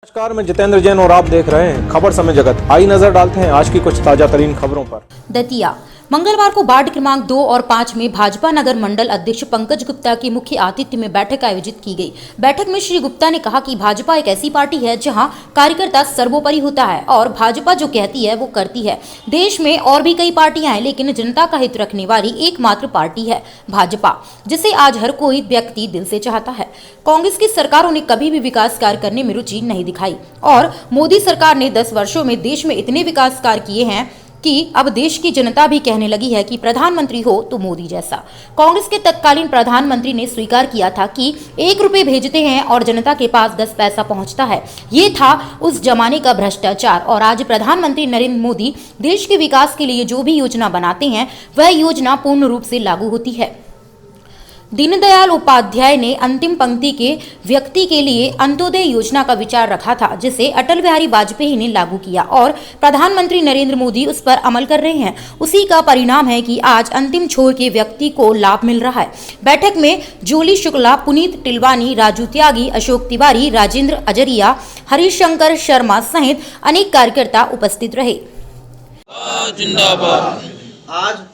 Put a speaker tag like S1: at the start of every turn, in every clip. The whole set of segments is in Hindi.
S1: नमस्कार, मैं जितेंद्र जैन और आप देख रहे हैं खबर समय जगत। आई नजर डालते हैं आज की कुछ ताजा तरीन खबरों पर।
S2: दतिया मंगलवार को वार्ड क्रमांक 2 और 5 में भाजपा नगर मंडल अध्यक्ष पंकज गुप्ता की मुख्य आतिथ्य में बैठक आयोजित की गई। बैठक में श्री गुप्ता ने कहा कि भाजपा एक ऐसी पार्टी है जहां कार्यकर्ता सर्वोपरि होता है और भाजपा जो कहती है वो करती है। देश में और भी कई पार्टियां हैं, लेकिन जनता का हित रखने वाली एकमात्र पार्टी है भाजपा, जिसे आज हर कोई व्यक्ति दिल से चाहता है। कांग्रेस की सरकारों ने कभी भी विकास कार्य करने में रुचि नहीं दिखाई और मोदी सरकार ने 10 वर्षों में देश में इतने विकास कार्य किए हैं कि अब देश की जनता भी कहने लगी है कि प्रधानमंत्री हो तो मोदी जैसा। कांग्रेस के तत्कालीन प्रधानमंत्री ने स्वीकार किया था कि 1 रुपए भेजते हैं और जनता के पास 10 पैसा पहुंचता है। ये था उस जमाने का भ्रष्टाचार और आज प्रधानमंत्री नरेंद्र मोदी देश के विकास के लिए जो भी योजना बनाते हैं वह योजना पूर्ण रूप से लागू होती है। दीनदयाल उपाध्याय ने अंतिम पंक्ति के व्यक्ति के लिए अंत्योदय योजना का विचार रखा था, जिसे अटल बिहारी वाजपेयी ने लागू किया और प्रधानमंत्री नरेंद्र मोदी उस पर अमल कर रहे हैं। उसी का परिणाम है कि आज अंतिम छोर के व्यक्ति को लाभ मिल रहा है। बैठक में जोली शुक्ला, पुनीत टिलवानी, राजू त्यागी, अशोक तिवारी, राजेंद्र अजरिया, हरिशंकर शर्मा सहित अनेक कार्यकर्ता उपस्थित रहे।
S3: आज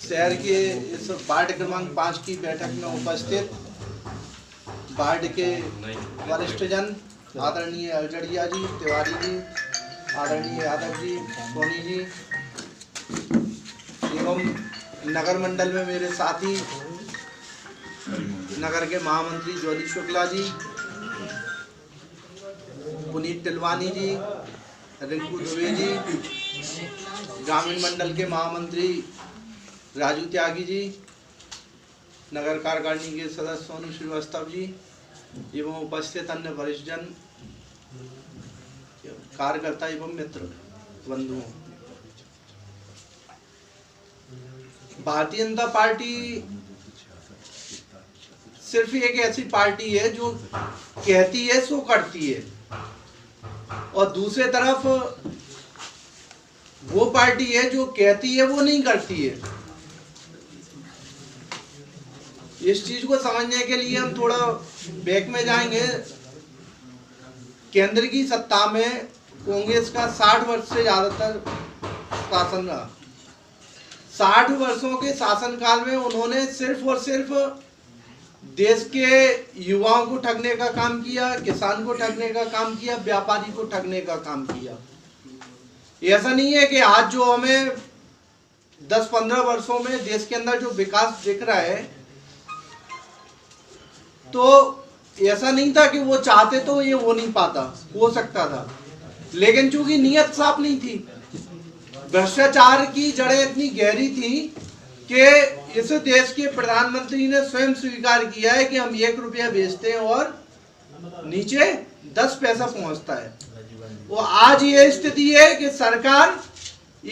S3: शहर के इस वार्ड क्रमांक 5 की बैठक में उपस्थित वार्ड के वरिष्ठ जन आदरणीय अजरिया जी, तिवारी जी, आदरणीय यादव जी, सोनी जी एवं नगर मंडल में मेरे साथी नगर के महामंत्री जोली शुक्ला जी, पुनीत टिलवानी जी, रिंकू दुबे जी, ग्रामीण मंडल के महामंत्री राजू त्यागी जी, नगर कार्यकारिणी के सदस्य सोनू श्रीवास्तव जी एवं उपस्थित अन्य वरिष्ठ जन, कार्यकर्ता एवं मित्र बंधुओं, भारतीय जनता पार्टी सिर्फ एक ऐसी पार्टी है जो कहती है सो करती है और दूसरे तरफ वो पार्टी है जो कहती है वो नहीं करती है। इस चीज को समझने के लिए हम थोड़ा बैक में जाएंगे। केंद्र की सत्ता में कांग्रेस का 60 वर्ष से ज्यादातर शासन रहा। 60 वर्षों के शासनकाल में उन्होंने सिर्फ और सिर्फ देश के युवाओं को ठगने का काम किया, किसान को ठगने का काम किया, व्यापारी को ठगने का काम किया। ऐसा नहीं है कि आज जो हमें 10-15 वर्षों में देश के अंदर जो विकास दिख रहा है, तो ऐसा नहीं था कि वो चाहते तो ये हो नहीं पाता, हो सकता था, लेकिन चूंकि नीयत साफ नहीं थी, भ्रष्टाचार की जड़ें इतनी गहरी थी कि इस देश के प्रधानमंत्री ने स्वयं स्वीकार किया है कि हम 1 रुपया भेजते हैं और नीचे 10 पैसा पहुंचता है। वो आज ये स्थिति है कि सरकार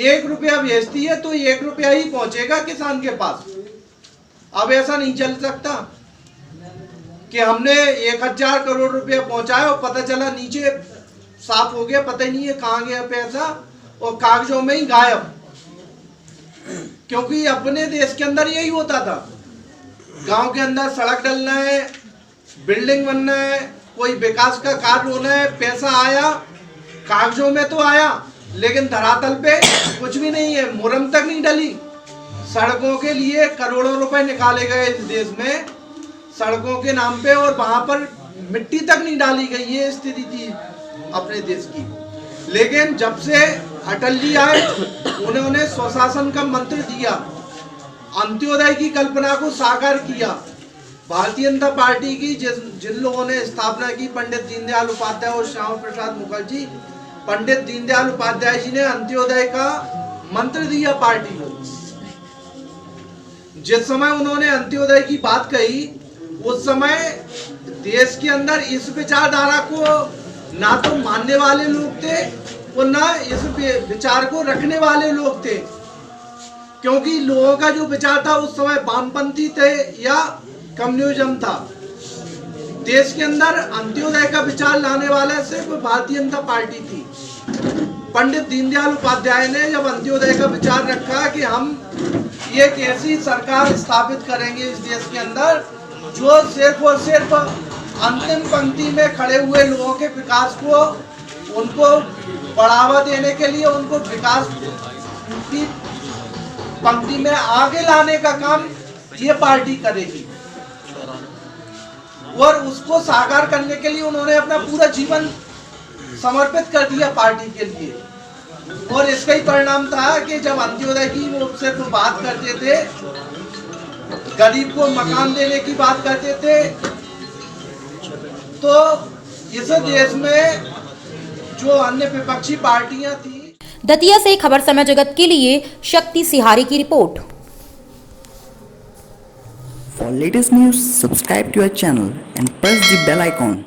S3: 1 रुपया भेजती है तो 1 रुपया ही पहुंचेगा किसान के पास। अब ऐसा नहीं चल सकता कि हमने 1000 करोड़ रुपया पहुंचाया और पता चला नीचे साफ हो गया, पता ही नहीं है कहाँ गया पैसा और कागजों में ही गायब। क्योंकि अपने देश के अंदर यही होता था, गांव के अंदर सड़क डलना है, बिल्डिंग बनना है, कोई विकास का कार्य होना है, पैसा आया, कागजों में तो आया लेकिन धरातल पे कुछ भी नहीं है, मुरम तक नहीं डली। सड़कों के लिए करोड़ों रुपए निकाले गए इस देश में सड़कों के नाम पे और वहां पर मिट्टी तक नहीं डाली गई। ये स्थिति थी अपने देश की। लेकिन जब से अटल जी आए, उन्होंने स्वशासन का मंत्र दिया, अंत्योदय की कल्पना को साकार किया। भारतीय जनता पार्टी की जिन लोगों ने स्थापना की, पंडित दीनदयाल उपाध्याय और श्यामा प्रसाद मुखर्जी, पंडित दीनदयाल उपाध्याय जी ने अंत्योदय का मंत्र दिया पार्टी को। जिस समय उन्होंने अंत्योदय की बात कही, उस समय देश के अंदर इस विचारधारा को ना तो मानने वाले लोग थे और ना इस विचार को रखने वाले लोग थे, क्योंकि लोगों का जो विचार था उस समय वामपंथी थे या कम्युनिज्म था। देश के अंदर अंत्योदय का विचार लाने वाला सिर्फ भारतीय जनता पार्टी थी। पंडित दीनदयाल उपाध्याय ने जब अंत्योदय का विचार रखा कि हम एक ऐसी सरकार स्थापित करेंगे इस देश के अंदर जो सिर्फ और सिर्फ अंतिम पंक्ति में खड़े हुए लोगों के विकास को, उनको बढ़ावा देने के लिए, उनको विकास की पंक्ति में आगे लाने का काम ये पार्टी करेगी और उसको साकार करने के लिए उन्होंने अपना पूरा जीवन समर्पित कर दिया पार्टी के लिए। और इसका ही परिणाम था कि जब अंत्योदय की वो सिर्फ बात करते थे, गरीब को मकान देने की बात करते थे, तो इस देश में जो अन्य विपक्षी पार्टियां थी।
S2: दतिया से खबर समय जगत के लिए शक्ति सिहारी की report.
S4: For latest news, subscribe to our channel and press the bell icon.